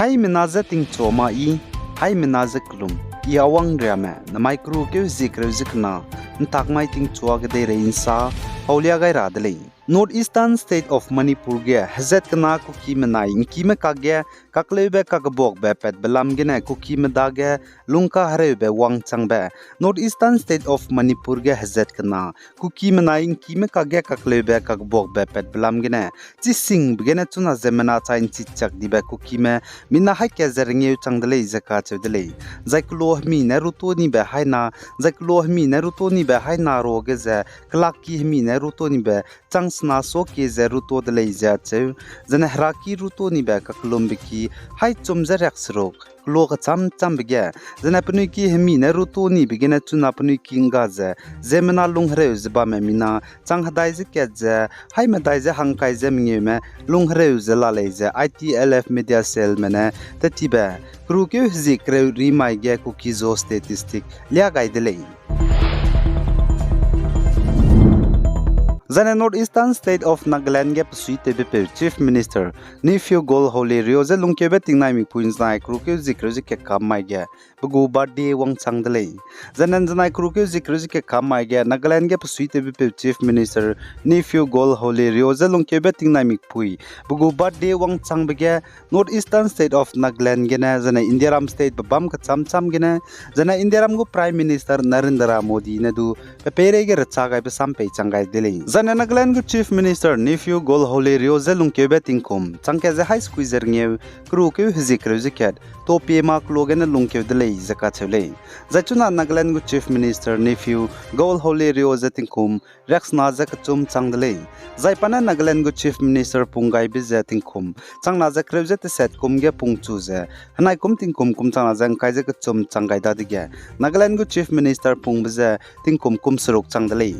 Hai menaza ting choma I, hai menaza klum. I awang drama, na micro ke zikna, ntak mai ting chua ke de reinsa, haulia gai radlei. Northeastern state of Manipur ge hazet kana ku ki menai ki me ka ge kaklebe ka bok be pet belam ge na ku ki me da ge lungka hare be wang chang be Northeastern state of Manipur ge hazet kana ku ki menai ki me ka ge kaklebe ka bok be pet belam ge na chi sing be na chuna zemena chain chi chak di be ku ki me minna hai ke zeringe chang dele zaka chedele zaiklo mi na ruto ni be hai na zaiklo mi na ruto ni be hai na ro ge za klak ki mi na ruto ni be chang na so ke zeruto de leija che zana hraki ruto ni ba ka klombiki hai chumza raksrok klo ka cham bege zana pnu ki hemi na ruto ni bigena chuna pnu ki nga za zemna lunghre zba me mina chang hadai ze ke za hai ma dai ze hangkai ze mnge me lunghre ze la leija ITLF media cell mena tatiba kru ke zikre ri mai ge ku ki zo statistic lia gai de lei Zane Northeastern state of Nagaland ge psui tebe chief minister Nephew Gol Holy Rioze lungkebe tingnai mi puins nai kruke zikrozi ke kam mai ge bugu birthday wang changdele zanan zanai kruke zikrozi ke kam mai ge Nagaland ge psui tebe chief minister Nephew Gol Holy Rioze lungkebe tingnai mi pui bugu birthday wang changbege Northeastern state of Nagaland ge na zana Indiaram state babam ka cham ge na zana Indiaram go prime minister Narendra Modi na du pere ge racha ga be sampe changai dele Nagaland go chief minister Nephew Gol Holy Rioze lungkebe tingkom changke ze high squeezer ngew kru ke hizikre ziket to pema klogen lungke dele zaka chele zachuna Nagaland go chief minister Nephew Gol Holy Rioze tingkom rex na zak chum changdele zaipana Nagaland go chief minister pungai be ze tingkom changna zakre ze te set kumge pungchu ze hanai kum tingkom kum changna jang kai ze chum changai da dige Nagaland go chief minister pung be ze tingkom kum suruk changdele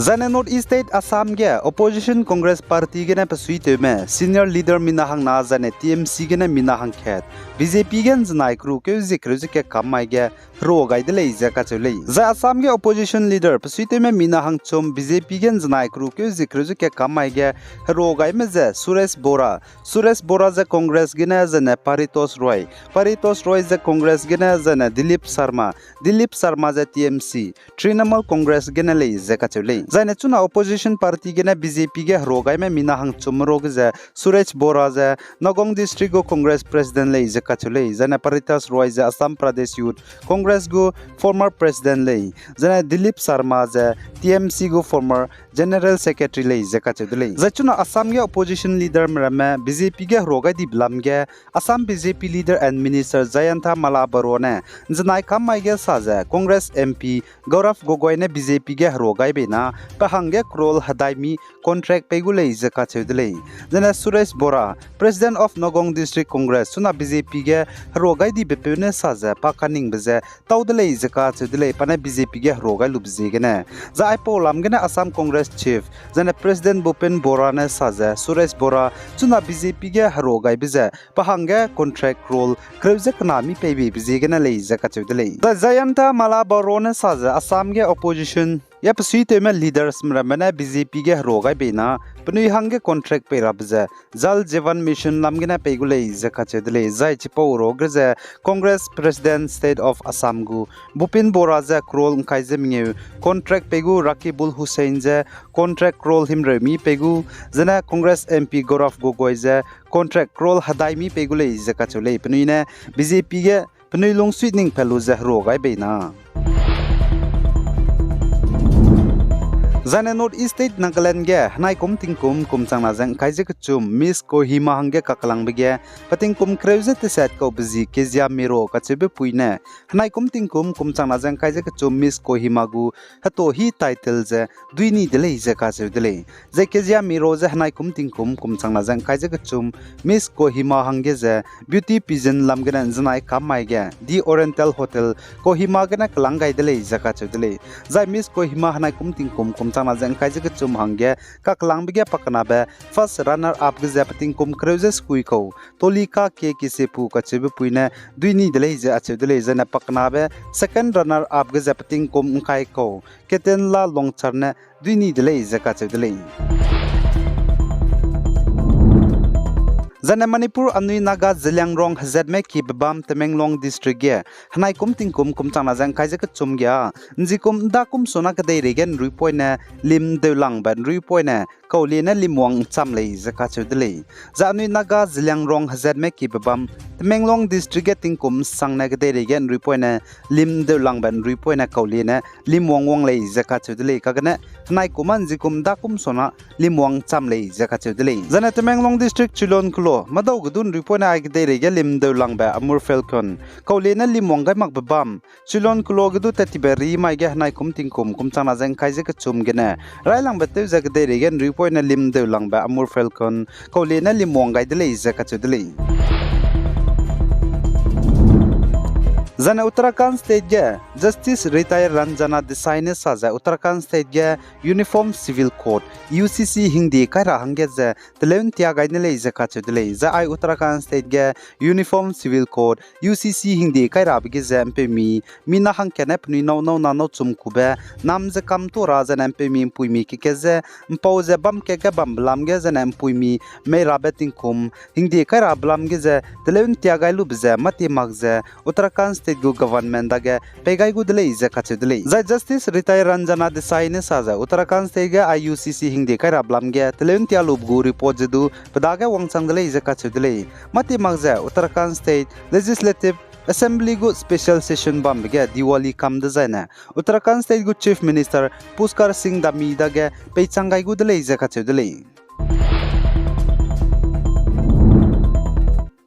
Zane Northeast State Assam ge opposition Congress party ge na pasui te me senior leader mina hang na zane TMC ge na mina hang khet BJP gen znai kru ke zikru ke kamai ge ro gai de lei za ka chule za Assam ge opposition leader pasui te me mina hang chom BJP gen znai kru ke zikru ke kamai ge ro gai me za Suresh Bora za Congress ge na zane Paritos Roy za Congress ge na zane Dilip Sharma za TMC Trinamool Congress ge na lei za ka chule Zane chuna opposition party ge na BJP ge rogai me mina hang chumro ge za Suresh Bora za Nagong district go Congress president lei za kachule zane Paritas Roy za Assam Pradesh Youth Congress go former president lei zane Dilip Sharma za TMC go former general secretary lei za kachule zachuna Assam ge opposition leader mrame BJP ge rogai di blam ge Assam BJP leader and minister Jayantha Mala Barone zanai kam mai ge sa za Congress MP Gaurav Gogoi ne BJP ge rogai be na Pahange Krol Hadaimi contract pegulei zaka chedlei jana Suresh Bora president of Nagong district congress suna BJP ge rogai di bepene saja pakaning beze tawdlei zaka chedlei pana BJP ge rogai lubje gene za aipo lam gene Assam Congress chief jana president Bhupen Bora ne saja Suresh Bora suna BJP ge rogai beze pahange contract role kreuze kanami pebi bije gene lei zaka chedlei Jayantha Mala Barone saja Assam ge opposition ya pasui te me leaders mramana BJP ge rogai bena pnui hange contract pe rabza jal jeevan mission lamgena pegulei zaka chedle jai chipo rogre Congress president state of Assam gu Bhupen Bora za krol khaije minge contract pegu Rakibul Hussain za contract krol himremi pegu jana Congress MP Gaurav Gogoi za contract krol hadaimi pegulei zaka chole pnui na BJP ge pnui long sweetening pelu za rogai bena Zane Northeast State Nagaland ge hanai kum tingkum kum changna jang kaije kchum Miss Kohima hange kaklang bege pating kum kreuze te set ko bzi kezia miro kachebe puine hanai kum tingkum kum changna jang kaije kchum Miss Kohima gu hato hi title je duini dele je ka che dele je kezia miro je hanai kum tingkum kum changna jang kaije kchum Miss Kohima hange je beauty pigeon lamgena janai kamai ge di Oriental Hotel Kohima gena klangai dele je ka che dele jai Miss Kohima hanai kum tingkum changna jang kaije ke chum hangge kaklang bige pakna be first runner up ge zapating kum cruises kui ko tolika ke kisepu kachebe puine duini dele je ache dele je na pakna be second runner up ge zapating kum kai ko keten la long charne duini dele je kache dele Zane Manipur Anui Naga Zilangrong Zeme ki Bam Temenglong district ge Hanai kum tingkum kum chana jang kaise ka chum gya njikum da kum sona ka dei regen rui poina lim de lang ban rui poina kauli na limwang cham lei zaka chudlei za Anui Naga Zilangrong Zeme ki Bam Temenglong district ge tingkum sangna ka dei regen rui poina lim de lang ban rui poina kauli na limwang wang lei zaka chudlei ka gana Hanai kuman jikum da kum sona limwang cham lei zaka chudlei zane Temenglong district chulon kulo Madau gudun ripona ay gdere ge lim de lang ba amur falcon kaulena limwang gai mak babam chulon kulo gudu tatiberi mai ge hanai kum tingkum kum chana jang kaise ka chum gena rai lang bate ja gdere ge ripona lim de lang ba amur falcon kaulena limwang gai dele ja ka chudele Zana Uttarakhand State ge Justice Retire Ranjana Desai ne saja Uttarakhand State ge Uniform Civil Code UCC hindi kaira hangge je teleun tia gaine le je ka chudle za ai Uttarakhand State ge Uniform Civil Code UCC hindi kaira bige je mpe mi na hang kene pni no na no chum kube nam je kam to ra je mpe mi pui mi ki ke je mpau je bam ke ga bam blam ge je nam pui mi me rabeting kum hindi kaira blam ge je teleun tia gailu bje mati mag je Uttarakhand State government dage pegai gudle ize kachudle za Justice Retire Ranjana Desai ne saja Uttarakhand State ge IUCC hingde kaira blam ge telenti alub gu report jedu pedage wangchang dele ize kachudle mati magza Uttarakhand State Legislative Assembly gu special session bam ge Diwali kam designa Uttarakhand State gu Chief Minister Puskar Singh Dami dage pechangai gudle ize kachudle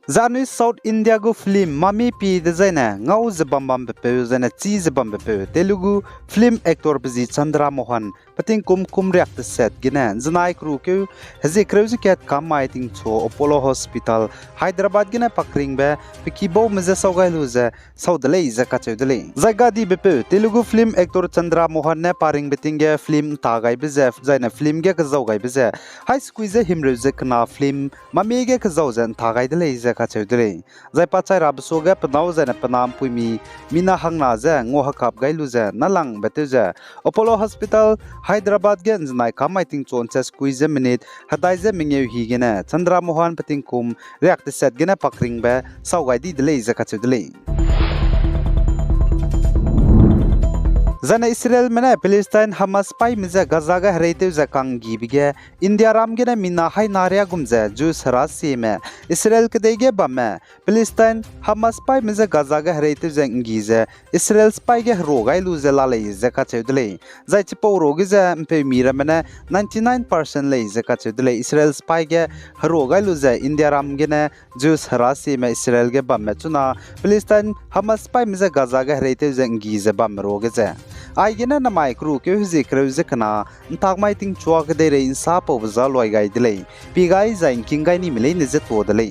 Zanui South India go film Mami P designer ngau zabambam bepe zana chi zabam bepe Telugu film actor bzi Chandra Mohan pating kum react set gina zanai kru ke haze kreuzi ket kam maiting cho Apollo Hospital Hyderabad gina pakring be pikibo meze saugai luze saudale iza kachudale zaga di bepe Telugu film actor Chandra Mohan ne paring betinge film tagai beze zaina film ge kazaugai beze high squeeze himreuze kana film Mami ge kazauzen tagai dele iza kachudre zai pachai rabso ga panau zana panam puimi mina hangna za ngo hakap gailu za nalang betuza Apollo Hospital Hyderabad gen znai kamaiting choncha squeeze minute hadai ze mingeu hi gena Chandra Mohan pating kum react set gena pakring ba saugai di dele za kachudle Zana Israel mena Palestine Hamas pai miza Gaza ga hreite za kangi bige India ram gena mina hai naria gumza Jews harasi me Israel ke dege bame Palestine Hamas pai miza Gaza ga hreite za ngize Israel spai ge rogai luze lalai za ka chedle zai chipo rogi za mpe mira mena 99% le za ka chedle Israel spai ge rogai luze India ram gena Jews harasi me Israel ge bame chuna Palestine Hamas pai miza Gaza ga hreite za ngize bam roge za Aigena na mai kru ke huzi kreuze kana ntak mai ting chua ke dere insa po za loi gai dile pi gai zain king gai ni mile ne je to dile